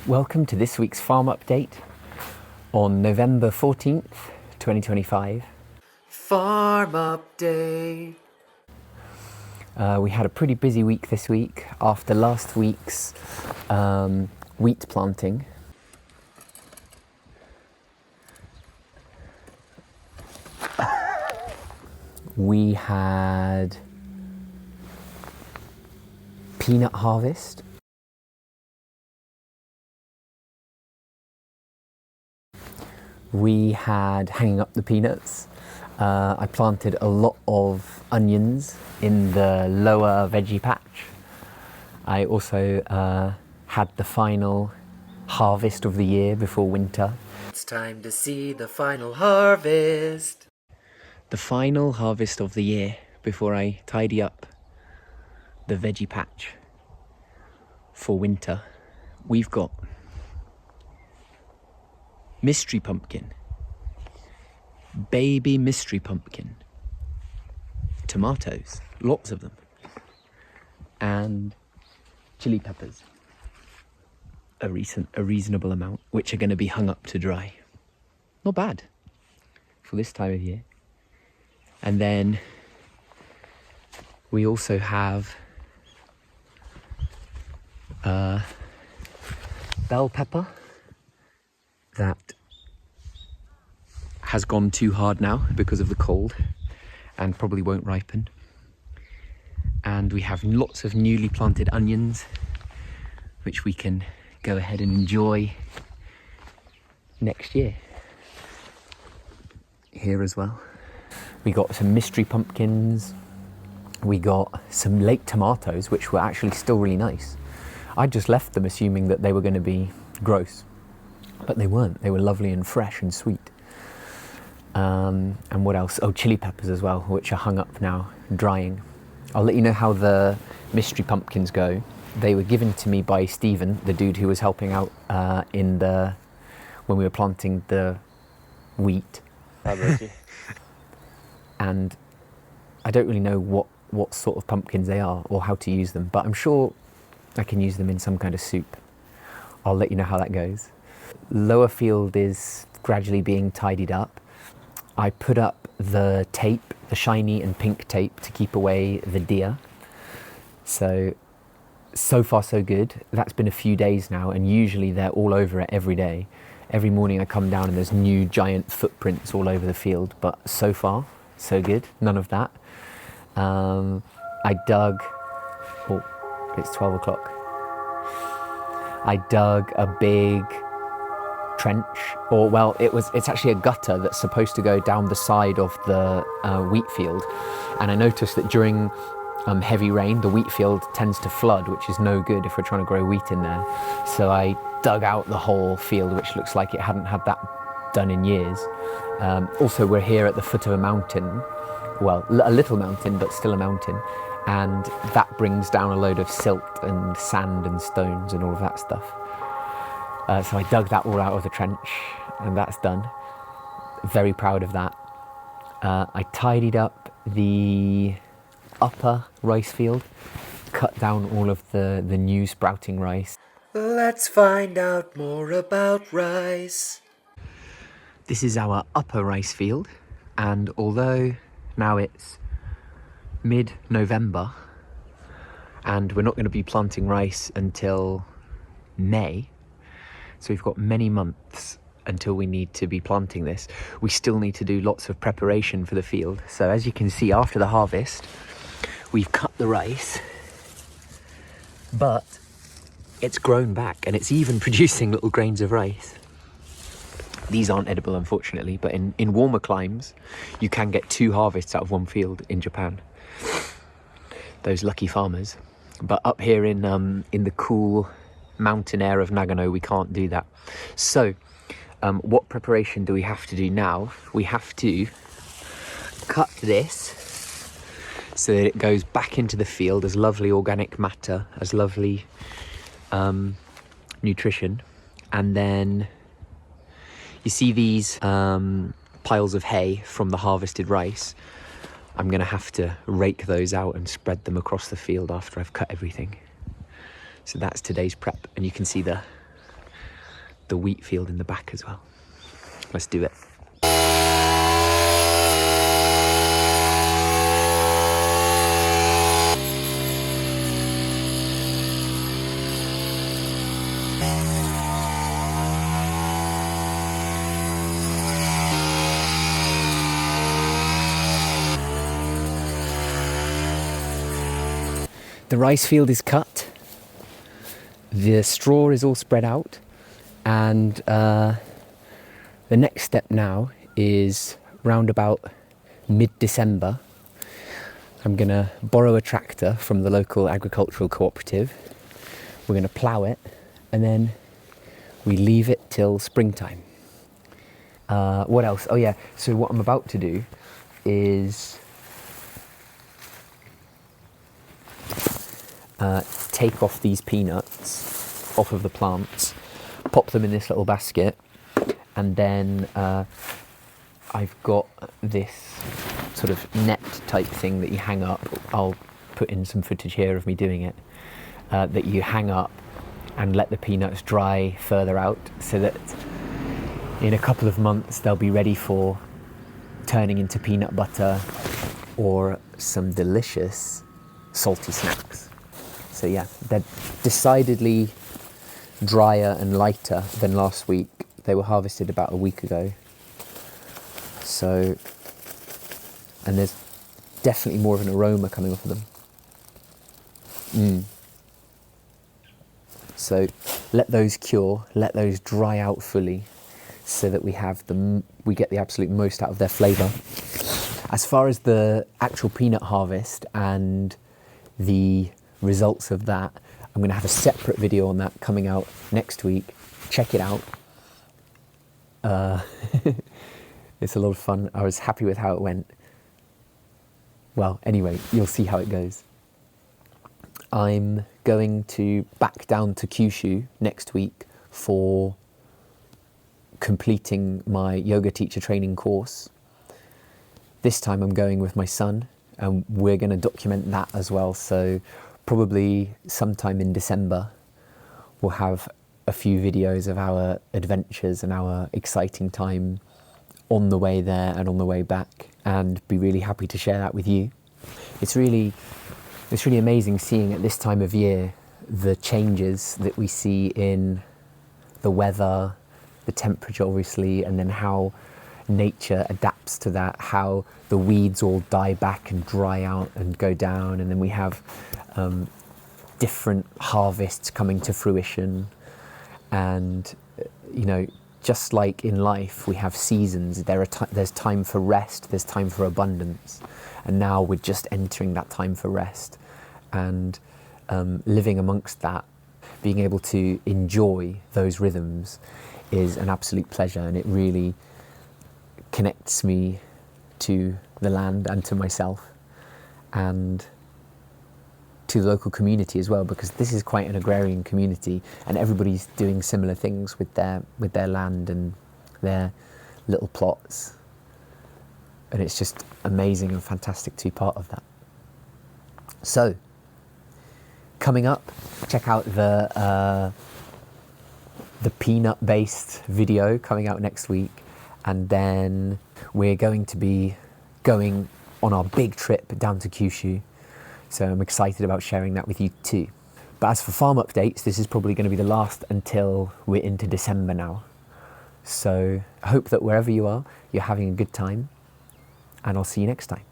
Welcome to this week's farm update on November 14th, 2025. Farm update. We had a pretty busy week this week after last week's wheat planting. We had peanut harvest. We had hanging up the peanuts. I planted a lot of onions in the lower veggie patch. I also had the final harvest of the year before winter. It's time to see the final harvest. The final harvest of the year before I tidy up the veggie patch for winter. We've got mystery pumpkin, baby mystery pumpkin, tomatoes, lots of them, and chili peppers, a reasonable amount, which are going to be hung up to dry. Not bad for this time of year. And then we also have bell pepper that has gone too hard now because of the cold and probably won't ripen. And we have lots of newly planted onions, which we can go ahead and enjoy next year here as well. We got some mystery pumpkins. We got some late tomatoes, which were actually still really nice. I just left them assuming that they were going to be gross, but they weren't. They were lovely and fresh and sweet. And what else? Oh, chili peppers as well, which are hung up now, drying. I'll let you know how the mystery pumpkins go. They were given to me by Stephen, the dude who was helping out when we were planting the wheat. And I don't really know what sort of pumpkins they are or how to use them, but I'm sure I can use them in some kind of soup. I'll let you know how that goes. Lower field is gradually being tidied up. I put up the tape, the shiny and pink tape, to keep away the deer. So far so good. That's been a few days now, and usually they're all over it every day. Every morning I come down and there's new giant footprints all over the field, but so far so good, none of that. I dug, it's 12 o'clock. I dug a big trench, it's actually a gutter that's supposed to go down the side of the wheat field. And I noticed that during heavy rain, the wheat field tends to flood, which is no good if we're trying to grow wheat in there. So I dug out the whole field, which looks like it hadn't had that done in years. Also, we're here at the foot of a mountain, well, a little mountain, but still a mountain, and that brings down a load of silt and sand and stones and all of that stuff. So I dug that all out of the trench, and that's done. Very proud of that. I tidied up the upper rice field, cut down all of the new sprouting rice. Let's find out more about rice. This is our upper rice field, and although now it's mid-November and we're not going to be planting rice until May, so we've got many months until we need to be planting this, we still need to do lots of preparation for the field. So as you can see, after the harvest, we've cut the rice, but it's grown back and it's even producing little grains of rice. These aren't edible, unfortunately, but in warmer climes, you can get 2 harvests out of one field in Japan. Those lucky farmers. But up here in the cool mountain air of Nagano, we can't do that. So, what preparation do we have to do now? We have to cut this so that it goes back into the field as lovely organic matter, as lovely nutrition, and then you see these piles of hay from the harvested rice. I'm going to have to rake those out and spread them across the field after I've cut everything. So that's today's prep, and you can see the the wheat field in the back as well. Let's do it. The rice field is cut, the straw is all spread out, and the next step now is round about mid-December. I'm going to borrow a tractor from the local agricultural cooperative. We're going to plough it, and then we leave it till springtime. What else? Oh yeah, so what I'm about to do is take off these peanuts off of the plants, pop them in this little basket, and then I've got this sort of net type thing that you hang up. I'll put in some footage here of me doing it, that you hang up and let the peanuts dry further out, so that in a couple of months they'll be ready for turning into peanut butter or some delicious salty snacks. So yeah, they're decidedly drier and lighter than last week. They were harvested about a week ago. So, and there's definitely more of an aroma coming off of them. So let those cure, let those dry out fully, so that we get the absolute most out of their flavour. As far as the actual peanut harvest and the results of that, I'm going to have a separate video on that coming out next week. Check it out. It's a lot of fun. I was happy with how it went. Well, anyway, you'll see how it goes. I'm going to back down to Kyushu next week for completing my yoga teacher training course. This time I'm going with my son, and we're going to document that as well. So probably sometime in December, we'll have a few videos of our adventures and our exciting time on the way there and on the way back, and be really happy to share that with you. It's really amazing seeing at this time of year the changes that we see in the weather, the temperature obviously, and then how nature adapts to that, how the weeds all die back and dry out and go down, and then we have different harvests coming to fruition. And just like in life, we have seasons. There's time for rest, there's time for abundance, and now we're just entering that time for rest, and living amongst that, being able to enjoy those rhythms is an absolute pleasure, and it really connects me to the land and to myself and to the local community as well, because this is quite an agrarian community, and everybody's doing similar things with their land and their little plots, and it's just amazing and fantastic to be part of that. So coming up, check out the peanut based video coming out next week, and then we're going to be going on our big trip down to Kyushu. So I'm excited about sharing that with you too. But as for farm updates, this is probably going to be the last until we're into December now. So I hope that wherever you are, you're having a good time, and I'll see you next time.